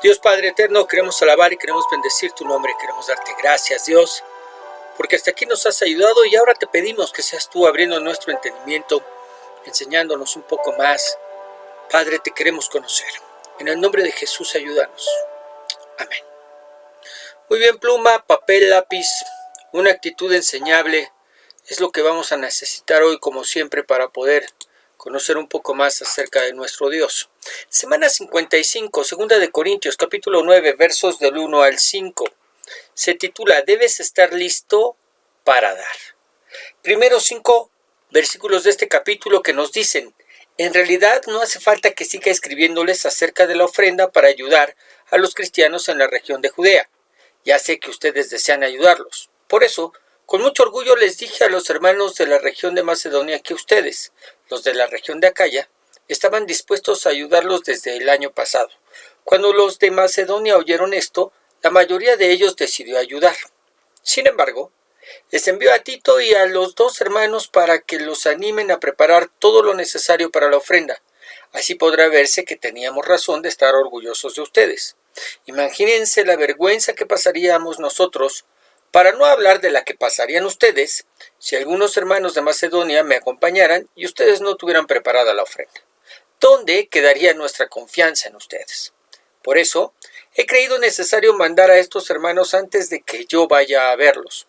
Dios Padre eterno, queremos alabar y queremos bendecir tu nombre, queremos darte gracias, Dios, porque hasta aquí nos has ayudado y ahora te pedimos que seas tú abriendo nuestro entendimiento, enseñándonos un poco más. Padre, te queremos conocer. En el nombre de Jesús, ayúdanos. Amén. Muy bien, pluma, papel, lápiz, una actitud enseñable es lo que vamos a necesitar hoy, como siempre, para poder conocer un poco más acerca de nuestro Dios. Semana 55, segunda de Corintios, capítulo 9, versos del 1 al 5. Se titula, debes estar listo para dar. Primeros 5 versículos de este capítulo que nos dicen, en realidad no hace falta que siga escribiéndoles acerca de la ofrenda para ayudar a los cristianos en la región de Judea. Ya sé que ustedes desean ayudarlos. Por eso, con mucho orgullo les dije a los hermanos de la región de Macedonia que ustedes, los de la región de Acaya, estaban dispuestos a ayudarlos desde el año pasado. Cuando los de Macedonia oyeron esto, la mayoría de ellos decidió ayudar. Sin embargo, les envió a Tito y a los dos hermanos para que los animen a preparar todo lo necesario para la ofrenda. Así podrá verse que teníamos razón de estar orgullosos de ustedes. Imagínense la vergüenza que pasaríamos nosotros, para no hablar de la que pasarían ustedes, si algunos hermanos de Macedonia me acompañaran y ustedes no tuvieran preparada la ofrenda. ¿Dónde quedaría nuestra confianza en ustedes? Por eso, he creído necesario mandar a estos hermanos antes de que yo vaya a verlos.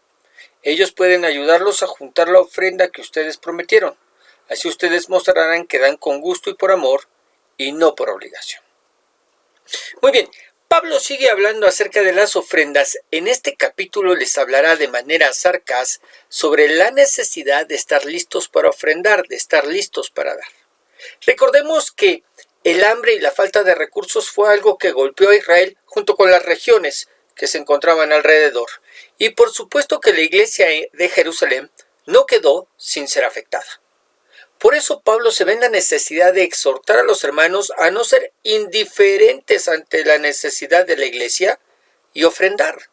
Ellos pueden ayudarlos a juntar la ofrenda que ustedes prometieron. Así ustedes mostrarán que dan con gusto y por amor, y no por obligación. Muy bien, Pablo sigue hablando acerca de las ofrendas. En este capítulo les hablará de manera sarcás sobre la necesidad de estar listos para ofrendar, de estar listos para dar. Recordemos que el hambre y la falta de recursos fue algo que golpeó a Israel junto con las regiones que se encontraban alrededor. Y por supuesto que la iglesia de Jerusalén no quedó sin ser afectada. Por eso Pablo se ve en la necesidad de exhortar a los hermanos a no ser indiferentes ante la necesidad de la iglesia y ofrendar.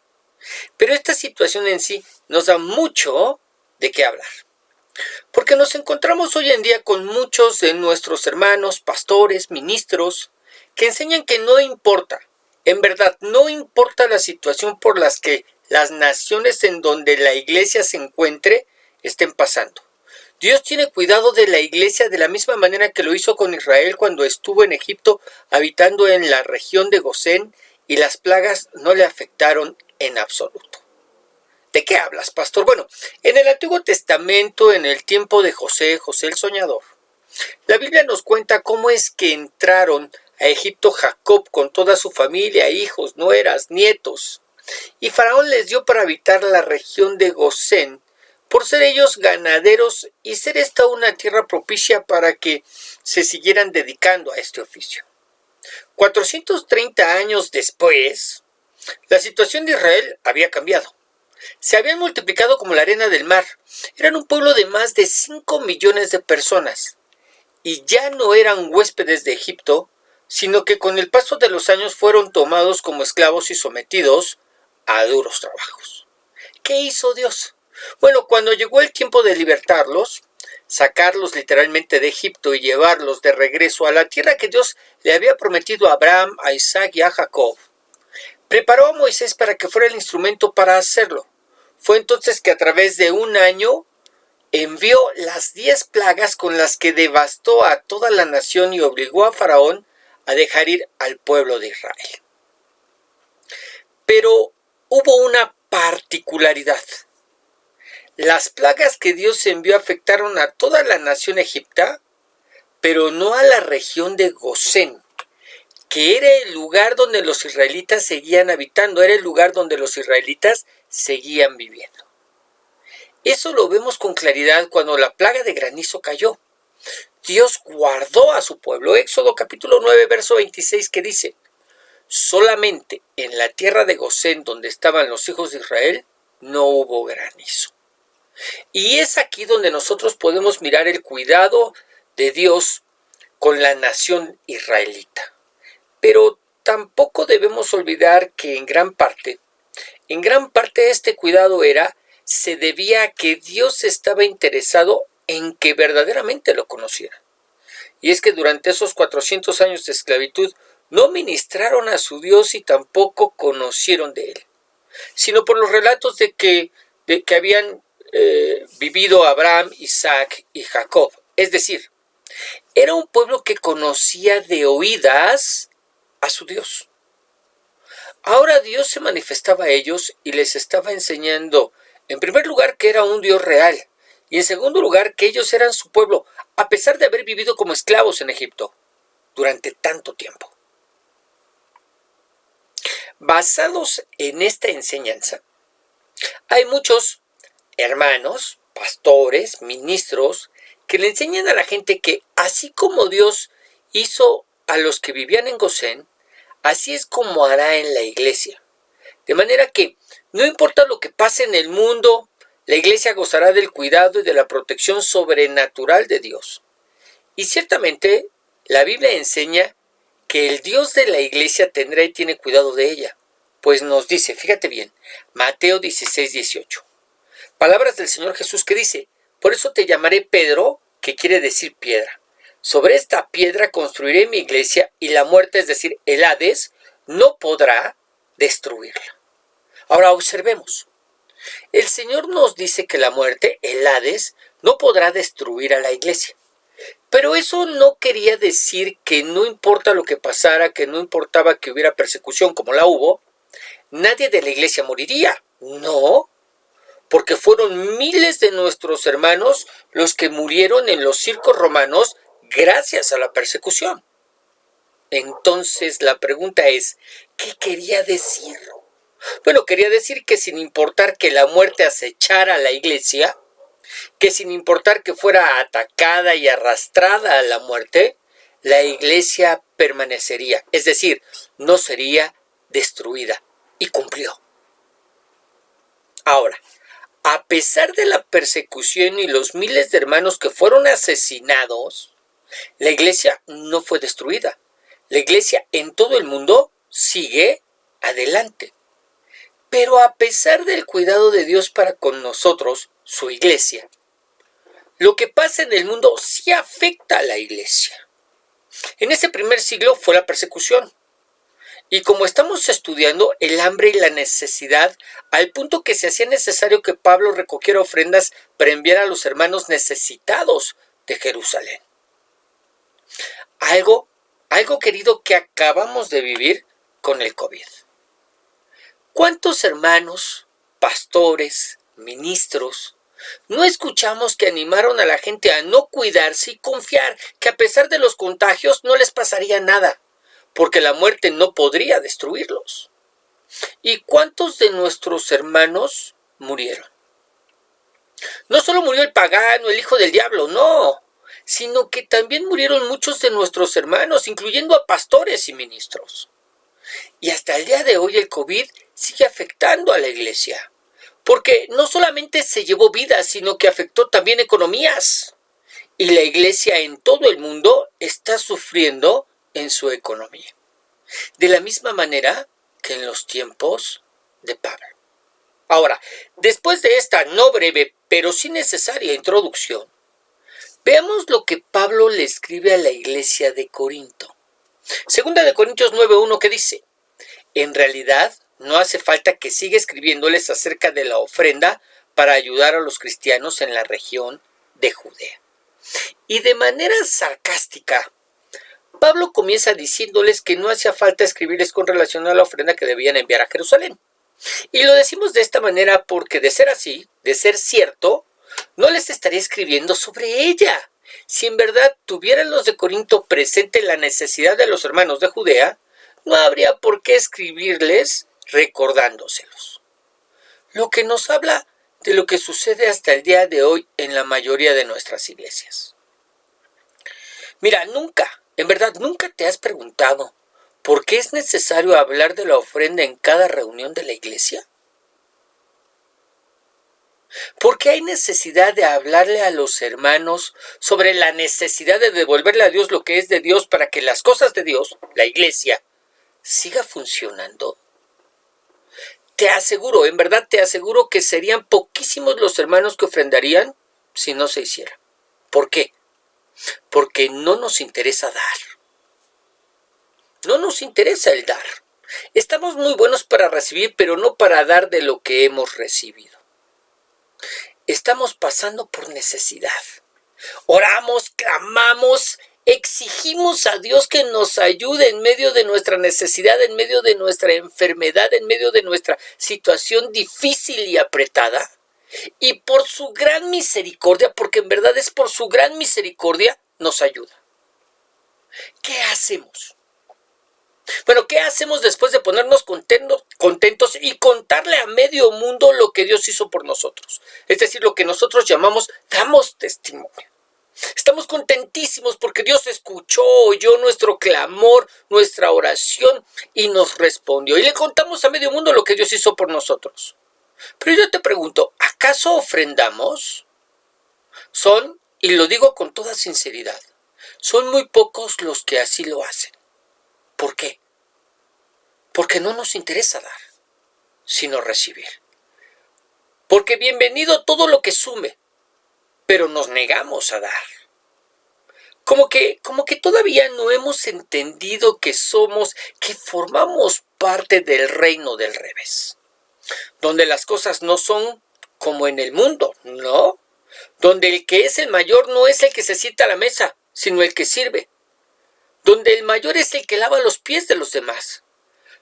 Pero esta situación en sí nos da mucho de qué hablar. Porque nos encontramos hoy en día con muchos de nuestros hermanos, pastores, ministros, que enseñan que no importa, en verdad, no importa la situación por las que las naciones en donde la iglesia se encuentre estén pasando. Dios tiene cuidado de la iglesia de la misma manera que lo hizo con Israel cuando estuvo en Egipto habitando en la región de Gosén y las plagas no le afectaron en absoluto. ¿De qué hablas, pastor? Bueno, en el Antiguo Testamento, en el tiempo de José el soñador, la Biblia nos cuenta cómo es que entraron a Egipto Jacob con toda su familia, hijos, nueras, nietos, y Faraón les dio para habitar la región de Gosén, por ser ellos ganaderos y ser esta una tierra propicia para que se siguieran dedicando a este oficio. 430 años después, la situación de Israel había cambiado. Se habían multiplicado como la arena del mar. Eran un pueblo de más de 5 millones de personas. Y ya no eran huéspedes de Egipto, sino que con el paso de los años fueron tomados como esclavos y sometidos a duros trabajos. ¿Qué hizo Dios? Bueno, cuando llegó el tiempo de libertarlos, sacarlos literalmente de Egipto y llevarlos de regreso a la tierra que Dios le había prometido a Abraham, a Isaac y a Jacob, preparó a Moisés para que fuera el instrumento para hacerlo. Fue entonces que a través de un año envió las 10 plagas con las que devastó a toda la nación y obligó a Faraón a dejar ir al pueblo de Israel. Pero hubo una particularidad. Las plagas que Dios envió afectaron a toda la nación egipta, pero no a la región de Gosén, que era el lugar donde los israelitas seguían habitando, era el lugar donde los israelitas seguían viviendo. Eso lo vemos con claridad cuando la plaga de granizo cayó. Dios guardó a su pueblo. Éxodo capítulo 9, verso 26, que dice, solamente en la tierra de Gosén, donde estaban los hijos de Israel, no hubo granizo. Y es aquí donde nosotros podemos mirar el cuidado de Dios con la nación israelita. Pero tampoco debemos olvidar que en gran parte este cuidado se debía a que Dios estaba interesado en que verdaderamente lo conociera. Y es que durante esos 400 años de esclavitud no ministraron a su Dios y tampoco conocieron de él, sino por los relatos de que habían vivido Abraham, Isaac y Jacob. Es decir, era un pueblo que conocía de oídas a su Dios. Ahora Dios se manifestaba a ellos y les estaba enseñando, en primer lugar, que era un Dios real, y en segundo lugar, que ellos eran su pueblo, a pesar de haber vivido como esclavos en Egipto durante tanto tiempo. Basados en esta enseñanza, hay muchos hermanos, pastores, ministros, que le enseñan a la gente que así como Dios hizo a los que vivían en Gosén, así es como hará en la iglesia. De manera que no importa lo que pase en el mundo, la iglesia gozará del cuidado y de la protección sobrenatural de Dios. Y ciertamente la Biblia enseña que el Dios de la iglesia tendrá y tiene cuidado de ella. Pues nos dice, fíjate bien, Mateo 16:18. Palabras del Señor Jesús que dice, por eso te llamaré Pedro, que quiere decir piedra. Sobre esta piedra construiré mi iglesia y la muerte, es decir, el Hades, no podrá destruirla. Ahora observemos. El Señor nos dice que la muerte, el Hades, no podrá destruir a la iglesia. Pero eso no quería decir que no importa lo que pasara, que no importaba que hubiera persecución como la hubo, nadie de la iglesia moriría. No, porque fueron miles de nuestros hermanos los que murieron en los circos romanos gracias a la persecución. Entonces la pregunta es, ¿qué quería decir? Bueno, quería decir que sin importar que la muerte acechara a la iglesia, que sin importar que fuera atacada y arrastrada a la muerte, la iglesia permanecería, es decir, no sería destruida. Y cumplió. Ahora, a pesar de la persecución y los miles de hermanos que fueron asesinados, la iglesia no fue destruida. La iglesia en todo el mundo sigue adelante. Pero a pesar del cuidado de Dios para con nosotros, su iglesia, lo que pasa en el mundo sí afecta a la iglesia. En ese primer siglo fue la persecución. Y como estamos estudiando el hambre y la necesidad, al punto que se hacía necesario que Pablo recogiera ofrendas para enviar a los hermanos necesitados de Jerusalén. Algo querido que acabamos de vivir con el COVID. ¿Cuántos hermanos, pastores, ministros, no escuchamos que animaron a la gente a no cuidarse y confiar que a pesar de los contagios no les pasaría nada? Porque la muerte no podría destruirlos. ¿Y cuántos de nuestros hermanos murieron? No solo murió el pagano, el hijo del diablo, no, sino que también murieron muchos de nuestros hermanos, incluyendo a pastores y ministros. Y hasta el día de hoy el COVID sigue afectando a la iglesia, porque no solamente se llevó vidas, sino que afectó también economías. Y la iglesia en todo el mundo está sufriendo en su economía, de la misma manera que en los tiempos de Pablo. Ahora, después de esta no breve, pero sí necesaria introducción, veamos lo que Pablo le escribe a la iglesia de Corinto. Segunda de Corintios 9:1 que dice, en realidad no hace falta que siga escribiéndoles acerca de la ofrenda para ayudar a los cristianos en la región de Judea. Y de manera sarcástica, Pablo comienza diciéndoles que no hacía falta escribirles con relación a la ofrenda que debían enviar a Jerusalén. Y lo decimos de esta manera porque de ser así, de ser cierto, no les estaría escribiendo sobre ella. Si en verdad tuvieran los de Corinto presente la necesidad de los hermanos de Judea, no habría por qué escribirles recordándoselos. Lo que nos habla de lo que sucede hasta el día de hoy en la mayoría de nuestras iglesias. Mira, en verdad, nunca te has preguntado por qué es necesario hablar de la ofrenda en cada reunión de la iglesia. ¿Por qué hay necesidad de hablarle a los hermanos sobre la necesidad de devolverle a Dios lo que es de Dios para que las cosas de Dios, la iglesia, siga funcionando? Te aseguro, en verdad te aseguro que serían poquísimos los hermanos que ofrendarían si no se hiciera. ¿Por qué? Porque no nos interesa dar. No nos interesa el dar. Estamos muy buenos para recibir, pero no para dar de lo que hemos recibido. Estamos pasando por necesidad. Oramos, clamamos, exigimos a Dios que nos ayude en medio de nuestra necesidad, en medio de nuestra enfermedad, en medio de nuestra situación difícil y apretada. Y por su gran misericordia, porque en verdad es por su gran misericordia, nos ayuda. ¿Qué hacemos? Bueno, ¿qué hacemos después de ponernos contentos y contarle a medio mundo lo que Dios hizo por nosotros? Es decir, lo que nosotros llamamos, damos testimonio. Estamos contentísimos porque Dios escuchó, oyó nuestro clamor, nuestra oración y nos respondió. Y le contamos a medio mundo lo que Dios hizo por nosotros. Pero yo te pregunto, ¿acaso ofrendamos? Y lo digo con toda sinceridad, son muy pocos los que así lo hacen. ¿Por qué? Porque no nos interesa dar, sino recibir. Porque bienvenido todo lo que sume, pero nos negamos a dar. Como que todavía no hemos entendido que formamos parte del reino del revés. Donde las cosas no son como en el mundo, ¿no? Donde el que es el mayor no es el que se sienta a la mesa, sino el que sirve. Donde el mayor es el que lava los pies de los demás.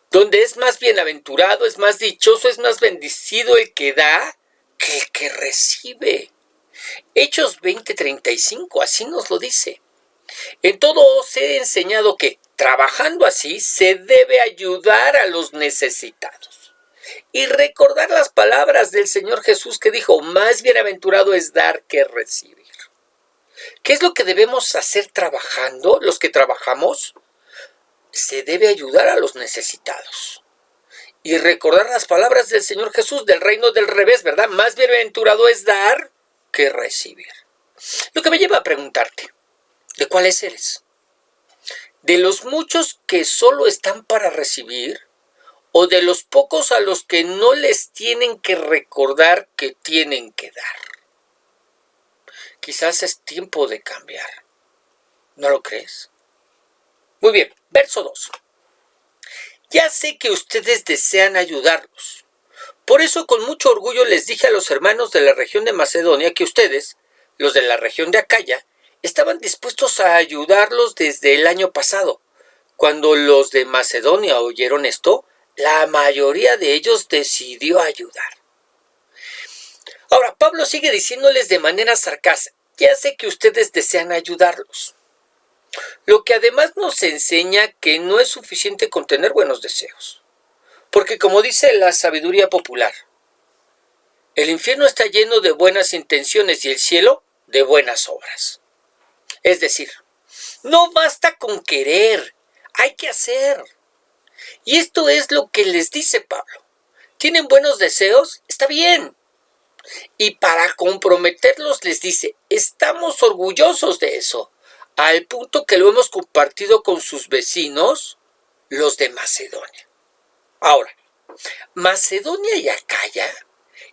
Donde es más bienaventurado, es más dichoso, es más bendecido el que da que el que recibe. Hechos 20:35, así nos lo dice. En todo os he enseñado que, trabajando así, se debe ayudar a los necesitados. Y recordar las palabras del Señor Jesús que dijo, más bienaventurado es dar que recibir. ¿Qué es lo que debemos hacer trabajando, los que trabajamos? Se debe ayudar a los necesitados. Y recordar las palabras del Señor Jesús del reino del revés, ¿verdad? Más bienaventurado es dar que recibir. Lo que me lleva a preguntarte, ¿de cuáles eres? ¿De los muchos que solo están para recibir? ¿O de los pocos a los que no les tienen que recordar que tienen que dar? Quizás es tiempo de cambiar. ¿No lo crees? Muy bien, verso 2. Ya sé que ustedes desean ayudarlos. Por eso con mucho orgullo les dije a los hermanos de la región de Macedonia que ustedes, los de la región de Acaya, estaban dispuestos a ayudarlos desde el año pasado. Cuando los de Macedonia oyeron esto, la mayoría de ellos decidió ayudar. Ahora, Pablo sigue diciéndoles de manera sarcástica, ya sé que ustedes desean ayudarlos. Lo que además nos enseña que no es suficiente con tener buenos deseos. Porque como dice la sabiduría popular, el infierno está lleno de buenas intenciones y el cielo de buenas obras. Es decir, no basta con querer, hay que hacer. Y esto es lo que les dice Pablo. ¿Tienen buenos deseos? Está bien. Y para comprometerlos les dice, estamos orgullosos de eso, al punto que lo hemos compartido con sus vecinos, los de Macedonia. Ahora, Macedonia y Acaya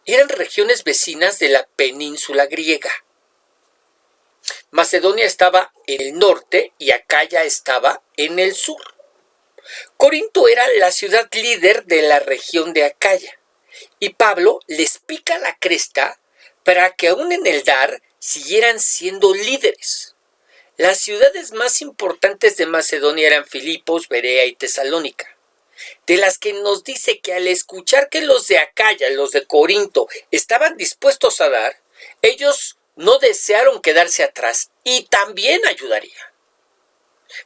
eran regiones vecinas de la península griega. Macedonia estaba en el norte y Acaya estaba en el sur. Corinto era la ciudad líder de la región de Acaya. Y Pablo les pica la cresta para que aún en el dar siguieran siendo líderes. Las ciudades más importantes de Macedonia eran Filipos, Berea y Tesalónica, de las que nos dice que al escuchar que los de Acaya, los de Corinto, estaban dispuestos a dar, ellos no desearon quedarse atrás y también ayudarían.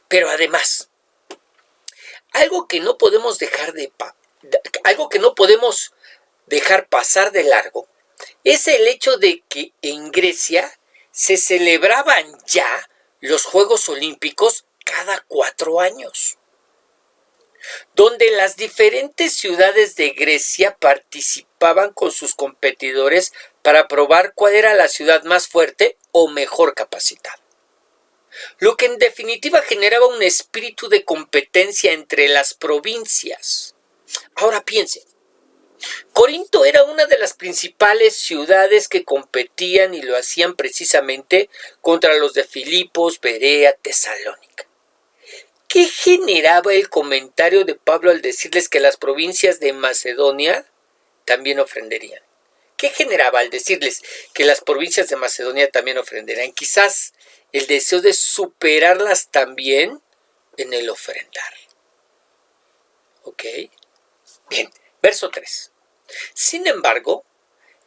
Pero además, algo que no podemos dejar pasar de largo es el hecho de que en Grecia se celebraban ya los Juegos Olímpicos cada 4 años, donde las diferentes ciudades de Grecia participaban con sus competidores para probar cuál era la ciudad más fuerte o mejor capacitada. Lo que en definitiva generaba un espíritu de competencia entre las provincias. Ahora piensen, Corinto era una de las principales ciudades que competían y lo hacían precisamente contra los de Filipos, Berea, Tesalónica. ¿Qué generaba el comentario de Pablo al decirles que las provincias de Macedonia también ofrenderían? ¿Qué generaba al decirles que las provincias de Macedonia también ofrenderían? Quizás el deseo de superarlas también en el ofrendar. ¿Ok? Bien, verso 3. Sin embargo,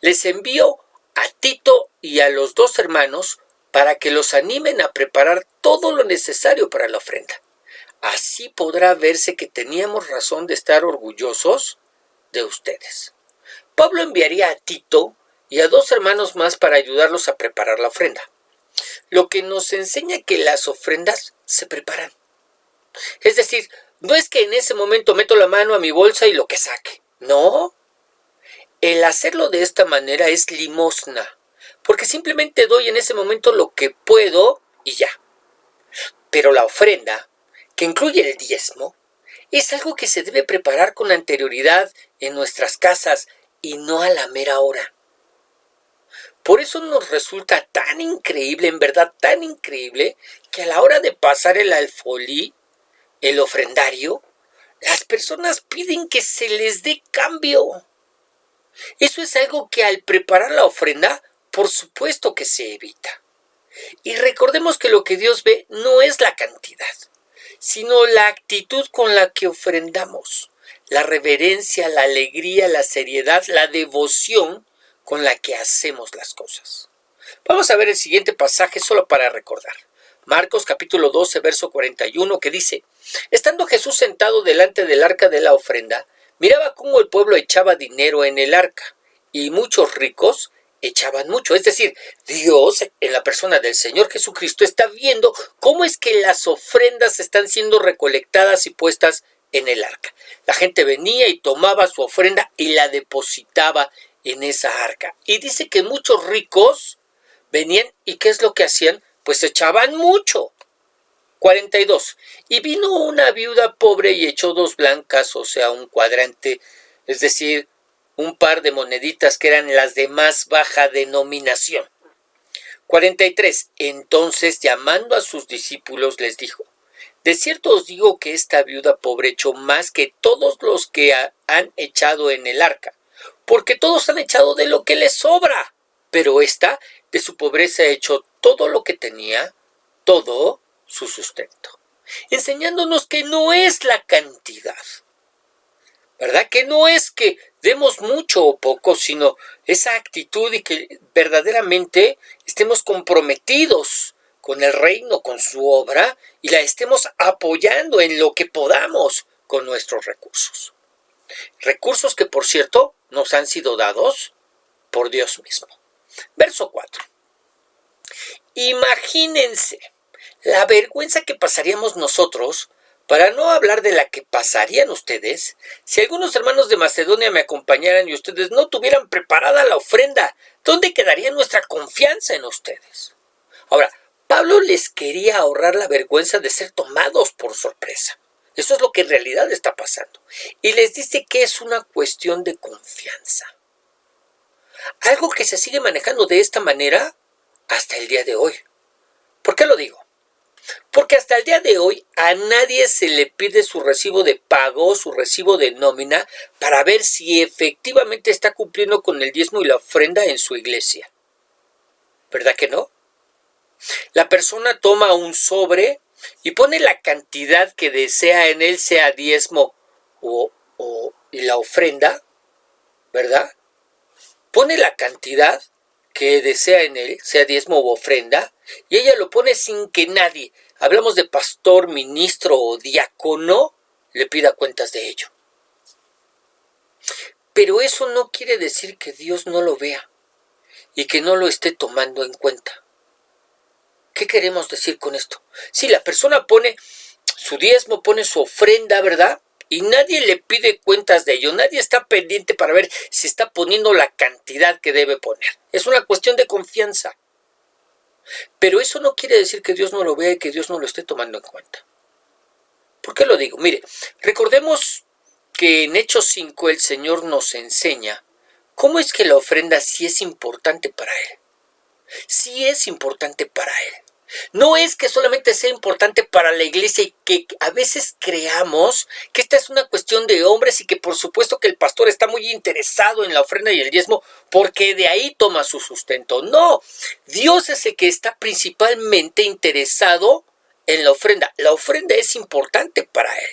les envío a Tito y a los dos hermanos para que los animen a preparar todo lo necesario para la ofrenda. Así podrá verse que teníamos razón de estar orgullosos de ustedes. Pablo enviaría a Tito y a dos hermanos más para ayudarlos a preparar la ofrenda, lo que nos enseña que las ofrendas se preparan. Es decir, no es que en ese momento meto la mano a mi bolsa y lo que saque. No. El hacerlo de esta manera es limosna, porque simplemente doy en ese momento lo que puedo y ya. Pero la ofrenda, que incluye el diezmo, es algo que se debe preparar con anterioridad en nuestras casas y no a la mera hora. Por eso nos resulta tan increíble, en verdad tan increíble, que a la hora de pasar el alfolí, el ofrendario, las personas piden que se les dé cambio. Eso es algo que al preparar la ofrenda, por supuesto que se evita. Y recordemos que lo que Dios ve no es la cantidad, sino la actitud con la que ofrendamos, la reverencia, la alegría, la seriedad, la devoción con la que hacemos las cosas. Vamos a ver el siguiente pasaje solo para recordar. Marcos capítulo 12, verso 41, que dice: estando Jesús sentado delante del arca de la ofrenda, miraba cómo el pueblo echaba dinero en el arca, y muchos ricos echaban mucho. Es decir, Dios, en la persona del Señor Jesucristo, está viendo cómo es que las ofrendas están siendo recolectadas y puestas en el arca. La gente venía y tomaba su ofrenda y la depositaba en esa arca. Y dice que muchos ricos venían y ¿qué es lo que hacían? Pues echaban mucho. 42. Y vino una viuda pobre y echó 2 blancas, o sea, un cuadrante, es decir, un par de moneditas que eran las de más baja denominación. 43. Entonces, llamando a sus discípulos, les dijo: de cierto os digo que esta viuda pobre echó más que todos los que han echado en el arca, porque todos han echado de lo que les sobra, pero esta de su pobreza echó todo lo que tenía, todo su sustento, enseñándonos que no es la cantidad, ¿verdad? Que no es que demos mucho o poco, sino esa actitud y que verdaderamente estemos comprometidos con el reino, con su obra, y la estemos apoyando en lo que podamos con nuestros recursos. Recursos que, por cierto, nos han sido dados por Dios mismo. Verso 4. Imagínense la vergüenza que pasaríamos nosotros, para no hablar de la que pasarían ustedes, si algunos hermanos de Macedonia me acompañaran y ustedes no tuvieran preparada la ofrenda. ¿Dónde quedaría nuestra confianza en ustedes? Ahora, Pablo les quería ahorrar la vergüenza de ser tomados por sorpresa. Eso es lo que en realidad está pasando. Y les dice que es una cuestión de confianza. Algo que se sigue manejando de esta manera hasta el día de hoy. ¿Por qué lo digo? Porque hasta el día de hoy a nadie se le pide su recibo de pago, su recibo de nómina, para ver si efectivamente está cumpliendo con el diezmo y la ofrenda en su iglesia. ¿Verdad que no? La persona toma un sobre y pone la cantidad que desea en él, sea diezmo y la ofrenda, ¿verdad? Pone la cantidad que desea en él, sea diezmo u ofrenda, y ella lo pone sin que nadie, hablamos de pastor, ministro o diácono, le pida cuentas de ello. Pero eso no quiere decir que Dios no lo vea y que no lo esté tomando en cuenta. ¿Qué queremos decir con esto? Si la persona pone su diezmo, pone su ofrenda, ¿verdad? Y nadie le pide cuentas de ello, nadie está pendiente para ver si está poniendo la cantidad que debe poner. Es una cuestión de confianza. Pero eso no quiere decir que Dios no lo vea y que Dios no lo esté tomando en cuenta. ¿Por qué lo digo? Mire, recordemos que en Hechos 5 el Señor nos enseña cómo es que la ofrenda sí es importante para Él. Sí es importante para Él. No es que solamente sea importante para la iglesia y que a veces creamos que esta es una cuestión de hombres y que por supuesto que el pastor está muy interesado en la ofrenda y el diezmo porque de ahí toma su sustento. No, Dios es el que está principalmente interesado en la ofrenda. La ofrenda es importante para él.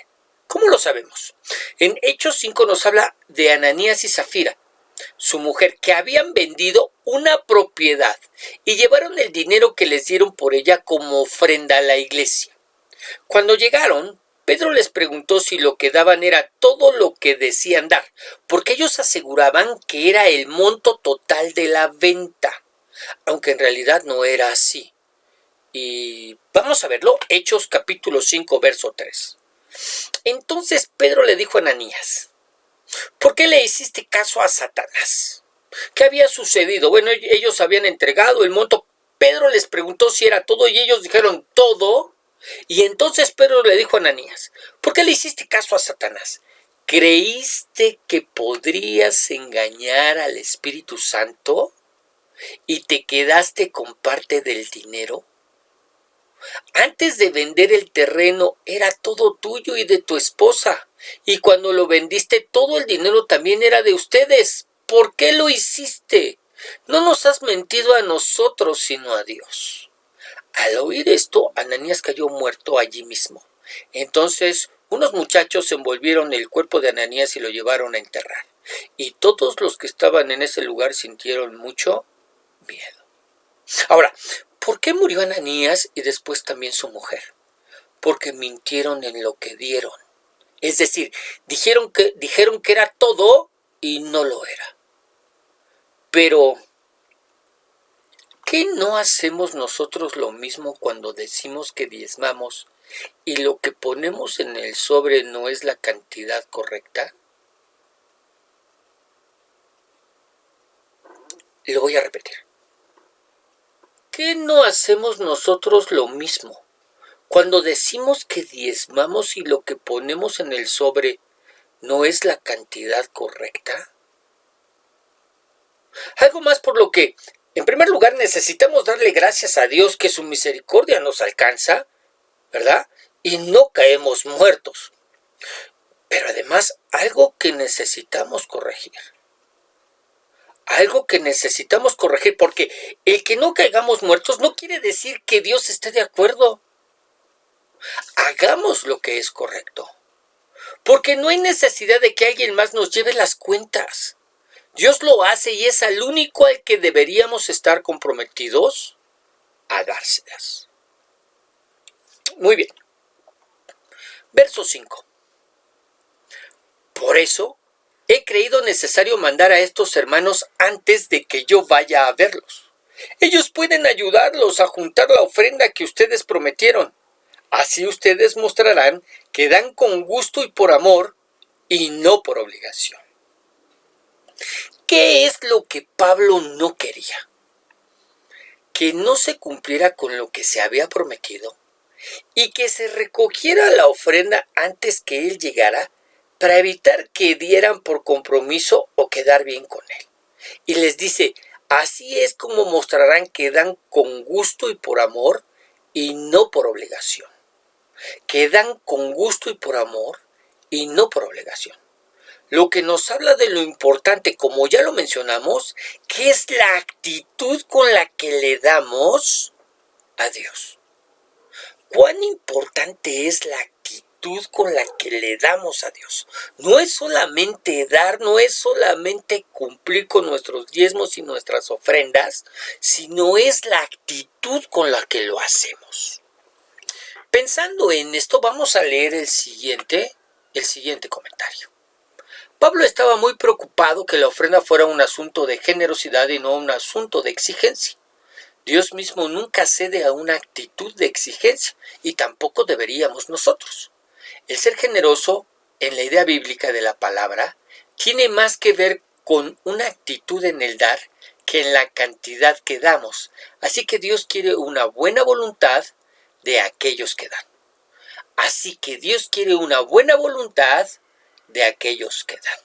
¿Cómo lo sabemos? En Hechos 5 nos habla de Ananías y Zafira, su mujer, que habían vendido una propiedad y llevaron el dinero que les dieron por ella como ofrenda a la iglesia. Cuando llegaron, Pedro les preguntó si lo que daban era todo lo que decían dar, porque ellos aseguraban que era el monto total de la venta, aunque en realidad no era así. Y vamos a verlo, Hechos capítulo 5, verso 3. Entonces Pedro le dijo a Ananías: ¿por qué le hiciste caso a Satanás? ¿Qué había sucedido? Bueno, ellos habían entregado el monto. Pedro les preguntó si era todo y ellos dijeron todo. Y entonces Pedro le dijo a Ananías: ¿por qué le hiciste caso a Satanás? ¿Creíste que podrías engañar al Espíritu Santo y te quedaste con parte del dinero? Antes de vender el terreno era todo tuyo y de tu esposa, y cuando lo vendiste todo el dinero también era de ustedes. ¿Por qué lo hiciste? No nos has mentido a nosotros sino a Dios. Al oír esto, Ananías cayó muerto allí mismo. Entonces unos muchachos envolvieron el cuerpo de Ananías y lo llevaron a enterrar. Y todos los que estaban en ese lugar sintieron mucho miedo. Ahora, ¿por qué murió Ananías y después también su mujer? Porque mintieron en lo que dieron. Es decir, dijeron que era todo y no lo era. Pero, ¿qué no hacemos nosotros lo mismo cuando decimos que diezmamos y lo que ponemos en el sobre no es la cantidad correcta? Lo voy a repetir. ¿Qué no hacemos nosotros lo mismo cuando decimos que diezmamos y lo que ponemos en el sobre no es la cantidad correcta? Algo más por lo que, en primer lugar, necesitamos darle gracias a Dios que su misericordia nos alcanza, ¿verdad? Y no caemos muertos. Pero además, algo que necesitamos corregir. Algo que necesitamos corregir, porque el que no caigamos muertos no quiere decir que Dios esté de acuerdo. Hagamos lo que es correcto, porque no hay necesidad de que alguien más nos lleve las cuentas. Dios lo hace y es al único al que deberíamos estar comprometidos a dárselas. Muy bien. Verso 5. Por eso he creído necesario mandar a estos hermanos antes de que yo vaya a verlos. Ellos pueden ayudarlos a juntar la ofrenda que ustedes prometieron. Así ustedes mostrarán que dan con gusto y por amor y no por obligación. ¿Qué es lo que Pablo no quería? Que no se cumpliera con lo que se había prometido y que se recogiera la ofrenda antes que él llegara para evitar que dieran por compromiso o quedar bien con él. Y les dice: así es como mostrarán que dan con gusto y por amor y no por obligación. Que dan con gusto y por amor y no por obligación. Lo que nos habla de lo importante, como ya lo mencionamos, que es la actitud con la que le damos a Dios. ¿Cuán importante es la actitud con la que le damos a Dios? No es solamente dar, no es solamente cumplir con nuestros diezmos y nuestras ofrendas, sino es la actitud con la que lo hacemos. Pensando en esto, vamos a leer el siguiente comentario. Pablo estaba muy preocupado que la ofrenda fuera un asunto de generosidad y no un asunto de exigencia. Dios mismo nunca cede a una actitud de exigencia y tampoco deberíamos nosotros. El ser generoso, en la idea bíblica de la palabra, tiene más que ver con una actitud en el dar que en la cantidad que damos. Así que Dios quiere una buena voluntad de aquellos que dan. Así que Dios quiere una buena voluntad de aquellos que dan.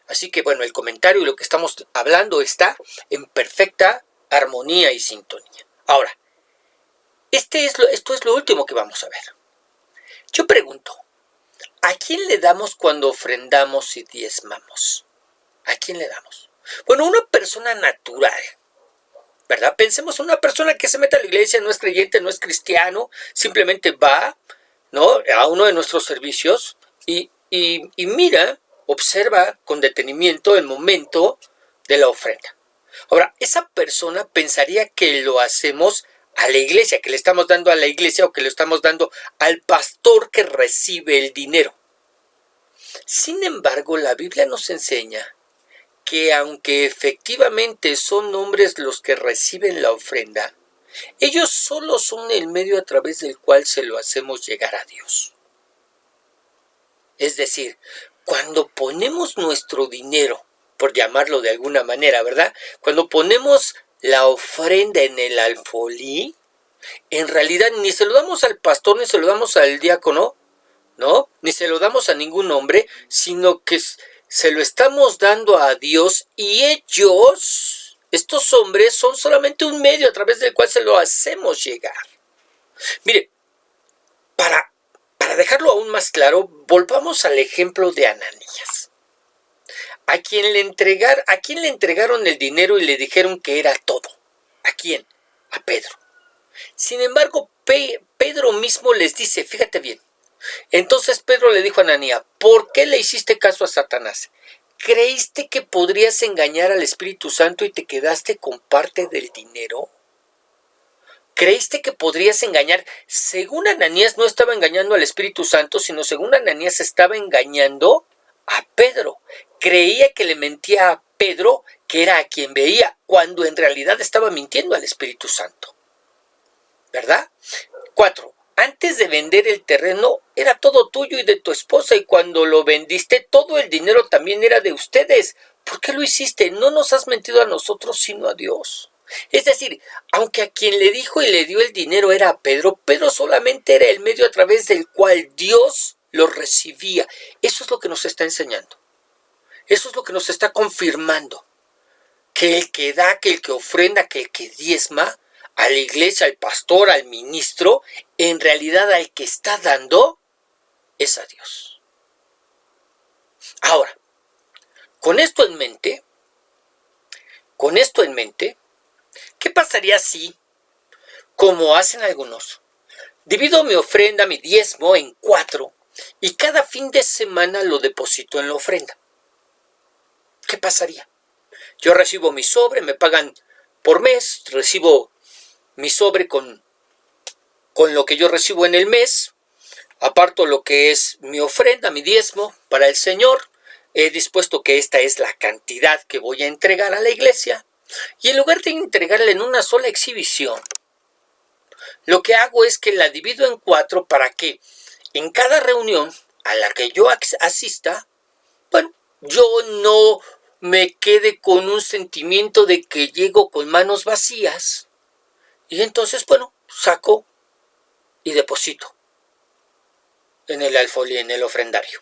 Así que bueno, el comentario y lo que estamos hablando está en perfecta armonía y sintonía. Ahora, Esto es lo último que vamos a ver. Yo pregunto, ¿a quién le damos cuando ofrendamos y diezmamos? ¿A quién le damos? Bueno, una persona natural, ¿verdad? Pensemos en una persona que se mete a la iglesia, no es creyente, no es cristiano, simplemente va, ¿no?, a uno de nuestros servicios y mira, observa con detenimiento el momento de la ofrenda. Ahora, esa persona pensaría que lo hacemos a la iglesia, que le estamos dando a la iglesia o que le estamos dando al pastor que recibe el dinero. Sin embargo, la Biblia nos enseña que aunque efectivamente son hombres los que reciben la ofrenda, ellos solo son el medio a través del cual se lo hacemos llegar a Dios. Es decir, cuando ponemos nuestro dinero, por llamarlo de alguna manera, ¿verdad? Cuando ponemos la ofrenda en el alfolí, en realidad ni se lo damos al pastor, ni se lo damos al diácono, ¿no? Ni se lo damos a ningún hombre, sino que se lo estamos dando a Dios y ellos, estos hombres, son solamente un medio a través del cual se lo hacemos llegar. Mire, para dejarlo aún más claro, volvamos al ejemplo de Ananías. ¿A quién le entregaron el dinero y le dijeron que era todo? ¿A quién? A Pedro. Sin embargo, Pedro mismo les dice, fíjate bien, entonces Pedro le dijo a Ananías, ¿por qué le hiciste caso a Satanás? ¿Creíste que podrías engañar al Espíritu Santo y te quedaste con parte del dinero? ¿Creíste que podrías engañar? Según Ananías no estaba engañando al Espíritu Santo, sino según Ananías estaba engañando a Pedro. Creía que le mentía a Pedro, que era a quien veía, cuando en realidad estaba mintiendo al Espíritu Santo. ¿Verdad? 4. Antes de vender el terreno, era todo tuyo y de tu esposa, y cuando lo vendiste, todo el dinero también era de ustedes. ¿Por qué lo hiciste? No nos has mentido a nosotros, sino a Dios. Es decir, aunque a quien le dijo y le dio el dinero era a Pedro, Pedro solamente era el medio a través del cual Dios lo recibía. Eso es lo que nos está enseñando. Eso es lo que nos está confirmando. Que el que da, que el que ofrenda, que el que diezma, a la iglesia, al pastor, al ministro, en realidad al que está dando es a Dios. Ahora, con esto en mente, ¿qué pasaría si, como hacen algunos, divido mi ofrenda, mi diezmo en 4 y cada fin de semana lo deposito en la ofrenda? ¿Qué pasaría? Yo recibo mi sobre, me pagan por mes, recibo mi sobre con lo que yo recibo en el mes, aparto lo que es mi ofrenda, mi diezmo para el Señor, he dispuesto que esta es la cantidad que voy a entregar a la iglesia, y en lugar de entregarla en una sola exhibición, lo que hago es que la divido en 4 para que en cada reunión a la que yo asista, bueno, yo no me quede con un sentimiento de que llego con manos vacías, y entonces, bueno, saco y deposito en el alfolí, en el ofrendario.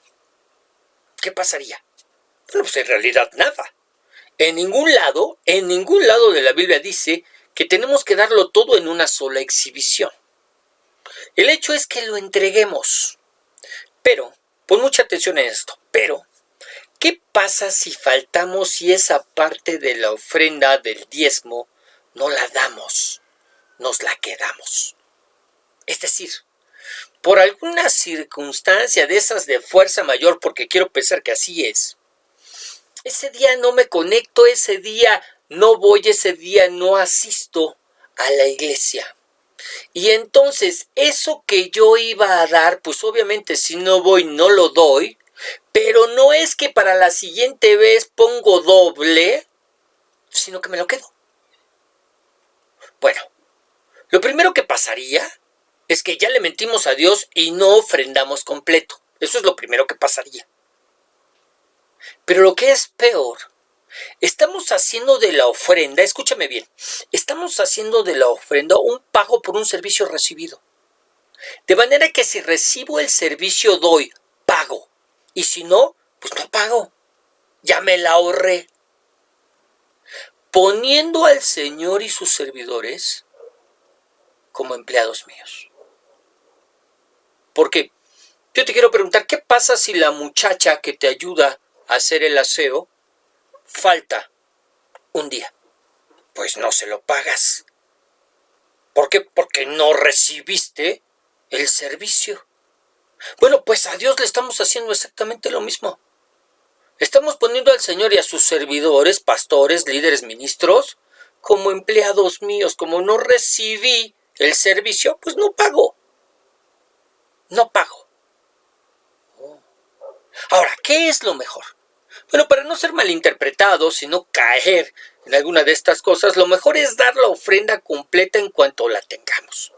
¿Qué pasaría? Bueno, pues en realidad nada. En ningún lado de la Biblia dice que tenemos que darlo todo en una sola exhibición. El hecho es que lo entreguemos. Pero, pon mucha atención en esto, pero, ¿qué pasa si faltamos y esa parte de la ofrenda del diezmo no la damos, nos la quedamos? Es decir, por alguna circunstancia de esas de fuerza mayor, porque quiero pensar que así es, ese día no me conecto, ese día no voy, ese día no asisto a la iglesia. Y entonces eso que yo iba a dar, pues obviamente si no voy no lo doy, pero no es que para la siguiente vez pongo doble, sino que me lo quedo. Bueno, lo primero que pasaría es que ya le mentimos a Dios y no ofrendamos completo. Eso es lo primero que pasaría. Pero lo que es peor, estamos haciendo de la ofrenda, escúchame bien, estamos haciendo de la ofrenda un pago por un servicio recibido. De manera que si recibo el servicio doy, pago. Y si no, pues no pago. Ya me la ahorré. Poniendo al Señor y sus servidores como empleados míos. Porque yo te quiero preguntar, ¿qué pasa si la muchacha que te ayuda a hacer el aseo falta un día? Pues no se lo pagas. ¿Por qué? Porque no recibiste el servicio. Bueno, pues a Dios le estamos haciendo exactamente lo mismo. Estamos poniendo al Señor y a sus servidores, pastores, líderes, ministros, como empleados míos. Como no recibí el servicio, pues no pago. No pago. Ahora, ¿qué es lo mejor? Bueno, para no ser malinterpretados y no caer en alguna de estas cosas, lo mejor es dar la ofrenda completa en cuanto la tengamos.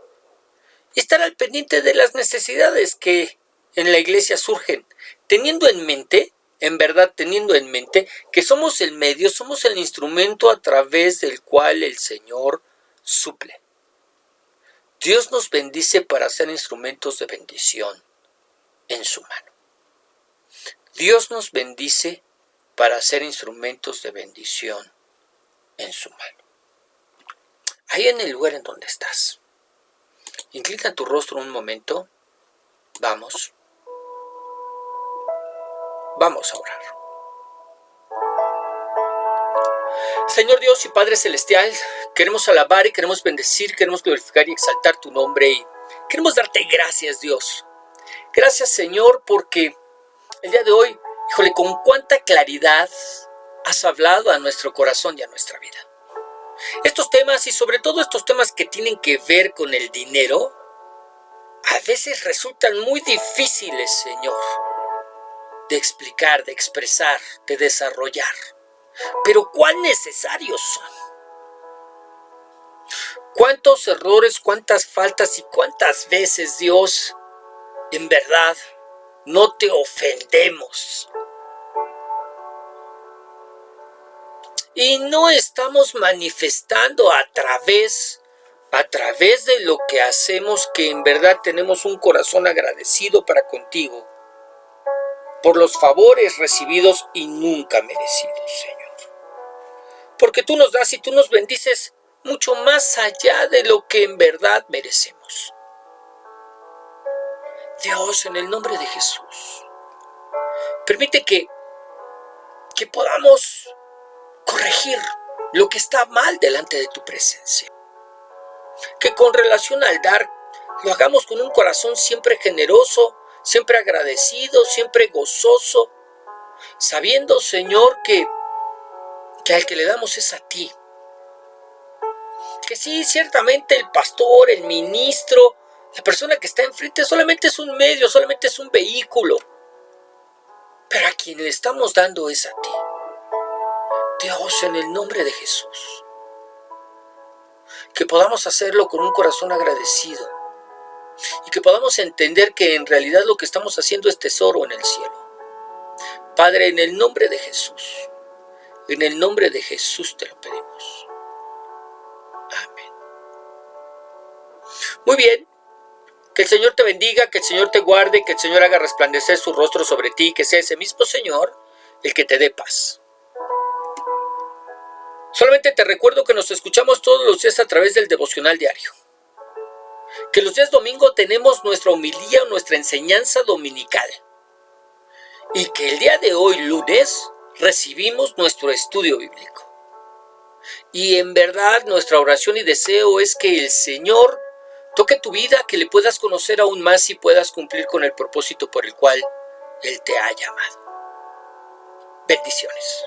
Y estar al pendiente de las necesidades que en la iglesia surgen, teniendo en mente, en verdad teniendo en mente, que somos el medio, somos el instrumento a través del cual el Señor suple. Dios nos bendice para ser instrumentos de bendición en su mano. Dios nos bendice para ser instrumentos de bendición en su mano. Ahí en el lugar en donde estás, inclina tu rostro un momento. Vamos a orar. Señor Dios y Padre Celestial, queremos alabar y queremos bendecir, queremos glorificar y exaltar tu nombre y queremos darte gracias, Dios. Gracias, Señor, porque el día de hoy, híjole, con cuánta claridad has hablado a nuestro corazón y a nuestra vida. Estos temas y sobre todo estos temas que tienen que ver con el dinero, a veces resultan muy difíciles, Señor, de explicar, de expresar, de desarrollar. Pero cuán necesarios son. Cuántos errores, cuántas faltas y cuántas veces, Dios, en verdad, no te ofendemos. Y no estamos manifestando a través de lo que hacemos que en verdad tenemos un corazón agradecido para contigo por los favores recibidos y nunca merecidos, Señor. Porque tú nos das y tú nos bendices mucho más allá de lo que en verdad merecemos. Dios, en el nombre de Jesús, permite que podamos corregir lo que está mal delante de tu presencia. Que con relación al dar, lo hagamos con un corazón siempre generoso, siempre agradecido, siempre gozoso, sabiendo, Señor, que al que le damos es a ti. Que sí, ciertamente el pastor, el ministro, la persona que está enfrente solamente es un medio, solamente es un vehículo. Pero a quien le estamos dando es a ti. Dios, en el nombre de Jesús. Que podamos hacerlo con un corazón agradecido. Y que podamos entender que en realidad lo que estamos haciendo es tesoro en el cielo. Padre, en el nombre de Jesús. En el nombre de Jesús te lo pedimos. Amén. Muy bien. Que el Señor te bendiga, que el Señor te guarde, que el Señor haga resplandecer su rostro sobre ti, que sea ese mismo Señor el que te dé paz. Solamente te recuerdo que nos escuchamos todos los días a través del devocional diario. Que los días domingo tenemos nuestra homilía o nuestra enseñanza dominical. Y que el día de hoy, lunes, recibimos nuestro estudio bíblico. Y en verdad nuestra oración y deseo es que el Señor toque tu vida, que le puedas conocer aún más y puedas cumplir con el propósito por el cual Él te ha llamado. Bendiciones.